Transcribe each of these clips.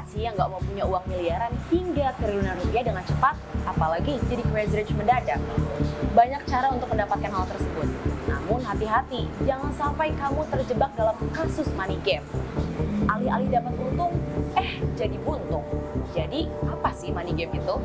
Siapa sih yang nggak mau punya uang miliaran hingga triliunan rupiah dengan cepat, apalagi jadi crazy rich mendadak? Banyak cara untuk mendapatkan hal tersebut. Namun hati-hati, jangan sampai kamu terjebak dalam kasus money game. Alih-alih dapat untung, jadi buntung. Jadi apa sih money game itu?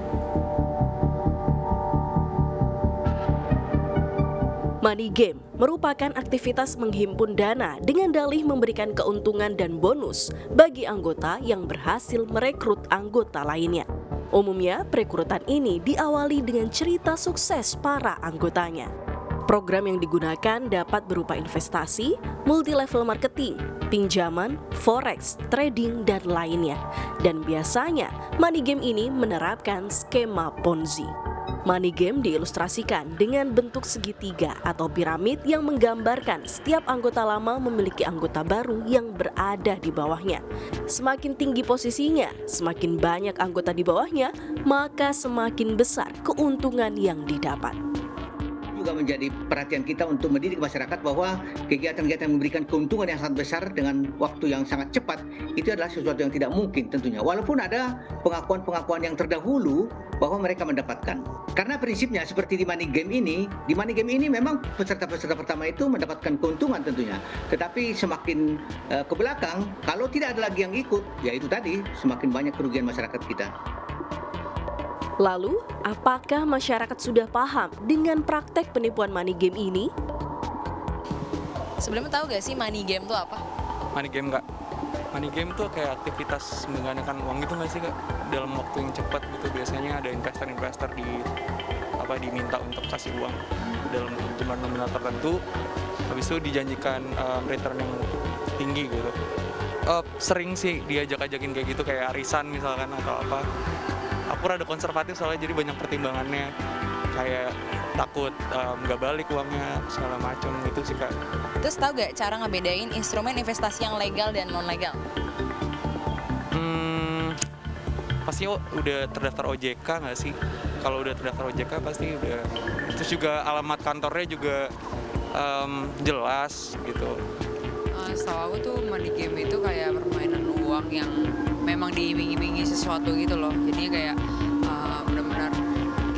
Money game merupakan aktivitas menghimpun dana dengan dalih memberikan keuntungan dan bonus bagi anggota yang berhasil merekrut anggota lainnya. Umumnya, perekrutan ini diawali dengan cerita sukses para anggotanya. Program yang digunakan dapat berupa investasi, multi-level marketing, pinjaman, forex, trading, dan lainnya. Dan biasanya, money game ini menerapkan skema Ponzi. Money game diilustrasikan dengan bentuk segitiga atau piramid yang menggambarkan setiap anggota lama memiliki anggota baru yang berada di bawahnya. Semakin tinggi posisinya, semakin banyak anggota di bawahnya, maka semakin besar keuntungan yang didapat. Juga menjadi perhatian kita untuk mendidik masyarakat bahwa kegiatan-kegiatan yang memberikan keuntungan yang sangat besar dengan waktu yang sangat cepat itu adalah sesuatu yang tidak mungkin tentunya. Walaupun ada pengakuan-pengakuan yang terdahulu bahwa mereka mendapatkan. Karena prinsipnya seperti di money game ini memang peserta-peserta pertama itu mendapatkan keuntungan tentunya. Tetapi semakin ke belakang, kalau tidak ada lagi yang ikut, ya itu tadi semakin banyak kerugian masyarakat kita. Lalu, apakah masyarakat sudah paham dengan praktek penipuan money game ini? Sebelumnya tahu gak sih money game itu apa? Money game nggak? Money game tuh kayak aktivitas menggandakan uang gitu nggak sih kak? Dalam waktu yang cepat gitu biasanya ada investor diminta untuk kasih uang dalam jumlah nominal tertentu. Habis itu dijanjikan return yang tinggi gitu. Sering sih diajak-ajakin kayak gitu kayak arisan misalkan atau apa. Aku rada konservatif soalnya jadi banyak pertimbangannya kayak takut nggak balik uangnya segala macam gitu sih kak. Terus tahu gak cara ngebedain instrumen investasi yang legal dan non legal? Pasti udah terdaftar OJK nggak sih? Kalau udah terdaftar OJK pasti udah. Terus juga alamat kantornya juga jelas gitu. Setahu aku tuh money game itu kayak permainan uang yang memang diiming-imingi sesuatu gitu loh. Jadinya kayak benar-benar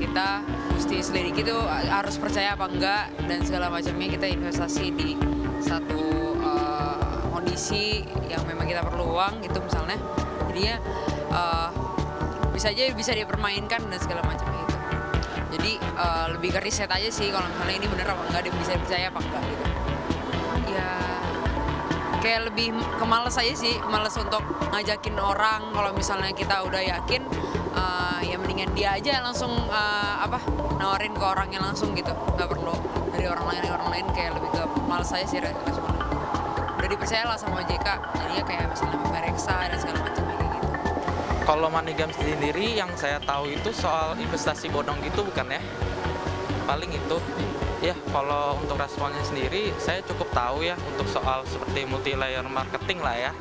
kita mesti selidiki tuh harus percaya apa enggak dan segala macamnya. Kita investasi di satu kondisi yang memang kita perlu uang gitu misalnya. Jadinya bisa dipermainkan dan segala macamnya gitu. Jadi lebih ke riset aja sih kalau misalnya ini benar apa enggak, bisa dipercaya apa enggak gitu. Ya kayak lebih kemales aja sih, males untuk ngajakin orang. Kalau misalnya kita udah yakin, ya mendingan dia aja langsung nawarin ke orangnya langsung gitu, nggak perlu dari orang lain kayak lebih ke males aja sih responnya. Udah dipercaya lah sama OJK, jadinya kayak misalnya mereksa dan segala macam kayak gitu. Kalau money game sendiri yang saya tahu itu soal investasi bodong gitu bukan ya? Paling itu. Ya, kalau untuk responnya sendiri, saya cukup tahu ya untuk soal seperti multi-layer marketing lah ya.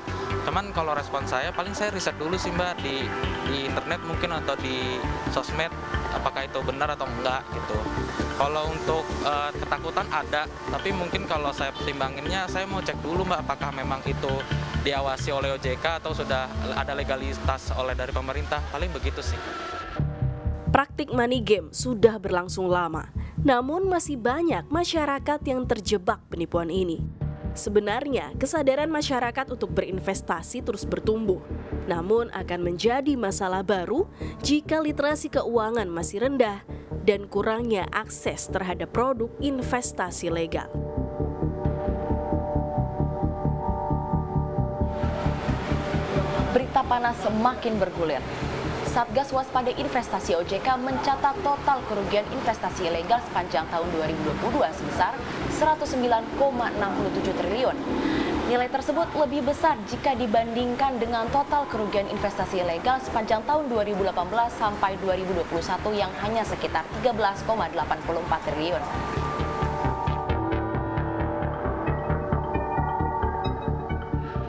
Cuman kalau respon saya, paling saya riset dulu sih mbak di internet mungkin atau di sosmed, apakah itu benar atau enggak gitu. Kalau untuk ketakutan ada, tapi mungkin kalau saya pertimbanginnya, saya mau cek dulu mbak apakah memang itu diawasi oleh OJK atau sudah ada legalitas oleh dari pemerintah, paling begitu sih. Praktik money game sudah berlangsung lama, namun masih banyak masyarakat yang terjebak penipuan ini. Sebenarnya, kesadaran masyarakat untuk berinvestasi terus bertumbuh, namun akan menjadi masalah baru jika literasi keuangan masih rendah dan kurangnya akses terhadap produk investasi legal. Berita panas semakin bergulir. Satgas Waspada Investasi OJK mencatat total kerugian investasi ilegal sepanjang tahun 2022 sebesar 109,67 triliun. Nilai tersebut lebih besar jika dibandingkan dengan total kerugian investasi ilegal sepanjang tahun 2018 sampai 2021 yang hanya sekitar 13,84 triliun.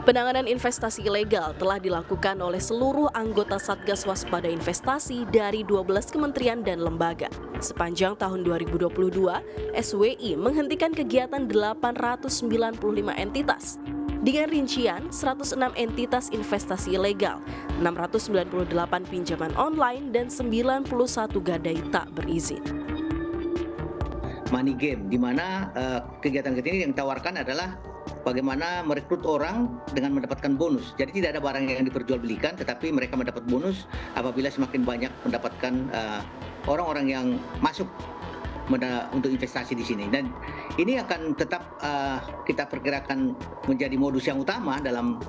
Penanganan investasi ilegal telah dilakukan oleh seluruh anggota Satgas Waspada Investasi dari 12 kementerian dan lembaga. Sepanjang tahun 2022, SWI menghentikan kegiatan 895 entitas. dengan rincian 106 entitas investasi ilegal, 698 pinjaman online, dan 91 gadai tak berizin. Money game, di mana kegiatan-kegiatan ini yang ditawarkan adalah bagaimana merekrut orang dengan mendapatkan bonus. Jadi tidak ada barang yang diperjualbelikan, tetapi mereka mendapat bonus apabila semakin banyak mendapatkan orang-orang yang masuk untuk investasi di sini. Dan ini akan tetap kita perkirakan menjadi modus yang utama dalam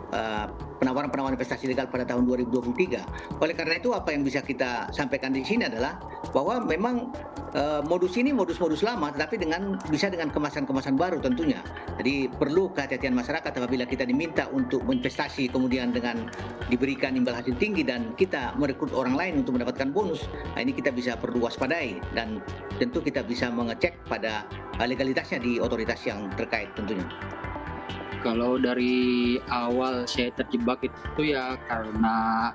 penawaran-penawaran investasi legal pada tahun 2023. Oleh karena itu, apa yang bisa kita sampaikan di sini adalah bahwa memang modus ini modus-modus lama, tetapi bisa dengan kemasan-kemasan baru tentunya. Jadi perlu kehati-hatian masyarakat apabila kita diminta untuk investasi kemudian dengan diberikan imbal hasil tinggi dan kita merekrut orang lain untuk mendapatkan bonus. Nah, ini kita bisa perlu waspadai dan tentu kita bisa mengecek pada legalitasnya di otoritas yang terkait tentunya. Kalau dari awal saya terjebak itu ya karena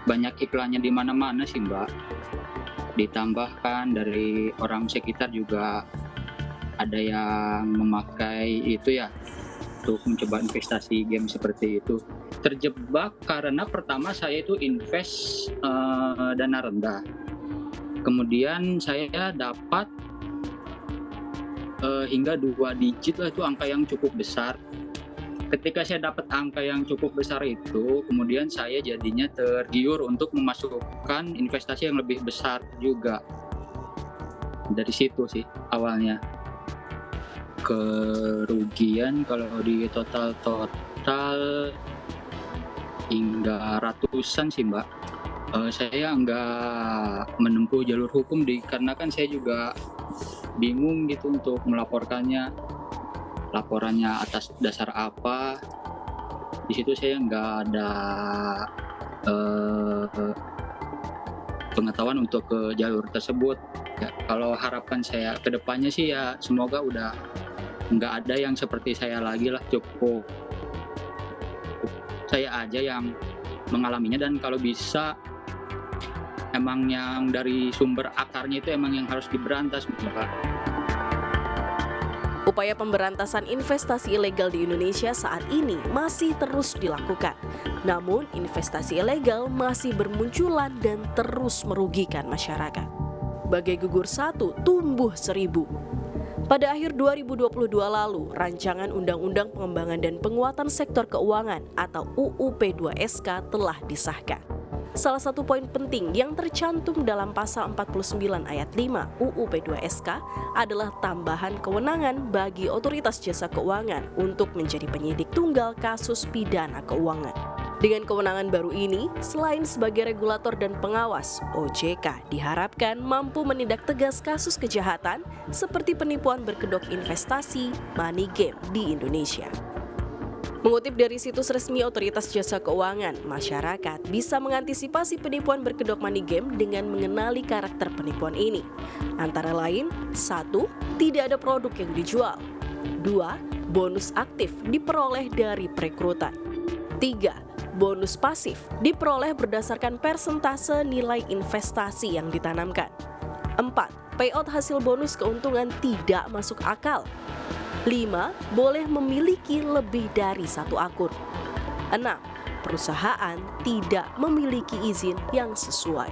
banyak iklannya di mana-mana sih Mbak. Ditambahkan dari orang sekitar juga ada yang memakai itu ya untuk mencoba investasi game seperti itu. Terjebak karena pertama saya itu invest dana rendah. Kemudian saya dapat hingga 2 digit lah, itu angka yang cukup besar. Ketika saya dapat angka yang cukup besar itu, kemudian saya jadinya tergiur untuk memasukkan investasi yang lebih besar juga. Dari situ sih awalnya. Kerugian kalau di total hingga ratusan sih Mbak. Saya nggak menempuh jalur hukum karena kan saya juga bingung gitu untuk melaporkannya. Laporannya atas dasar apa? Di situ saya nggak ada pengetahuan untuk ke jalur tersebut. Ya, kalau harapan saya ke depannya sih ya semoga udah nggak ada yang seperti saya lagi lah, cukup saya aja yang mengalaminya, dan kalau bisa emang yang dari sumber akarnya itu emang yang harus diberantas, Mbak. Upaya pemberantasan investasi ilegal di Indonesia saat ini masih terus dilakukan. Namun, investasi ilegal masih bermunculan dan terus merugikan masyarakat. Bagai gugur satu, tumbuh 1000. Pada akhir 2022 lalu, Rancangan Undang-Undang Pengembangan dan Penguatan Sektor Keuangan atau UU P2SK telah disahkan. Salah satu poin penting yang tercantum dalam pasal 49 ayat 5 UU P2SK adalah tambahan kewenangan bagi otoritas jasa keuangan untuk menjadi penyidik tunggal kasus pidana keuangan. Dengan kewenangan baru ini, selain sebagai regulator dan pengawas, OJK diharapkan mampu menindak tegas kasus kejahatan seperti penipuan berkedok investasi, money game di Indonesia. Mengutip dari situs resmi Otoritas Jasa Keuangan, masyarakat bisa mengantisipasi penipuan berkedok money game dengan mengenali karakter penipuan ini. Antara lain, 1. Tidak ada produk yang dijual. 2. Bonus aktif diperoleh dari perekrutan. 3. Bonus pasif diperoleh berdasarkan persentase nilai investasi yang ditanamkan. 4. Payout hasil bonus keuntungan tidak masuk akal. 5. Boleh memiliki lebih dari 1 akun. 6. Perusahaan tidak memiliki izin yang sesuai.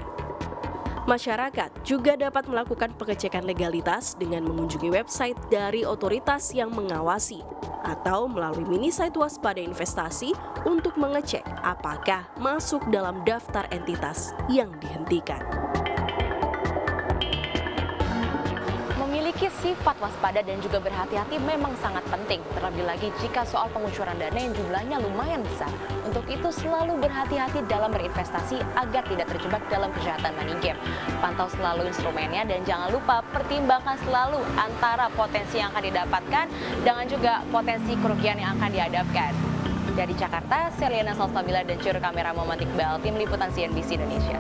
Masyarakat juga dapat melakukan pengecekan legalitas dengan mengunjungi website dari otoritas yang mengawasi atau melalui mini site waspada investasi untuk mengecek apakah masuk dalam daftar entitas yang dihentikan. Memiliki sifat waspada dan juga berhati-hati memang sangat penting, terlebih lagi jika soal pengucuran dana yang jumlahnya lumayan besar. Untuk itu selalu berhati-hati dalam berinvestasi agar tidak terjebak dalam kejahatan money game. Pantau selalu instrumennya dan jangan lupa pertimbangkan selalu antara potensi yang akan didapatkan dengan juga potensi kerugian yang akan dihadapkan. Dari Jakarta, Seliana Salsabila dan juru kamera Muhammad Iqbal, tim liputan CNBC Indonesia.